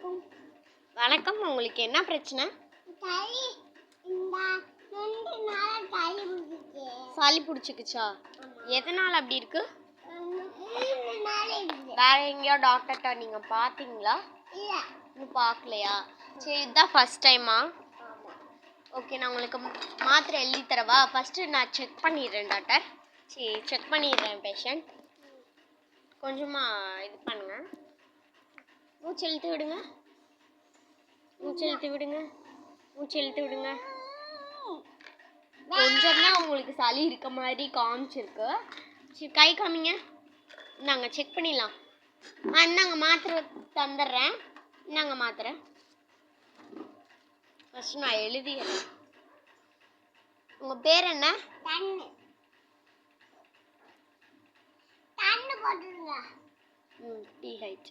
வணக்கம். உங்களுக்கு என்ன பிரச்சனை? சளி பிடிச்சிக்குச்சா? எதனால அப்படி இருக்கு? வேற எங்கேயோ டாக்டர்கிட்ட நீங்க பாத்தீங்களா? இன்னும் பார்க்கலையா? சரி, இதுதான் ஃபர்ஸ்ட் டைமா? ஓகே, நான் உங்களுக்கு மாத்திரை எழுதி தரவா? ஃபர்ஸ்ட் நான் செக் பண்ணிடுறேன் டாக்டர். சரி, செக் பண்ணிடுறேன் பேஷண்ட். கொஞ்சமா இது பண்ணுங்க. மூச்சு இழுத்து விடுங்க. மூச்சு இழுத்து விடுங்க. மூச்சு இழுத்து விடுங்க. கொஞ்சம் தான் உங்களுக்கு சளி இருக்க மாதிரி காமிச்சிருக்கு. சரி, கை காமிங்க. இந்தாங்க, செக் பண்ணிடலாம். இந்தாங்க மாத்திரை தந்துடுறேன். இந்தாங்க மாத்திரை. ஃபர்ஸ்ட் நான் எழுதிடுறேன். உங்க பேர் என்ன? TH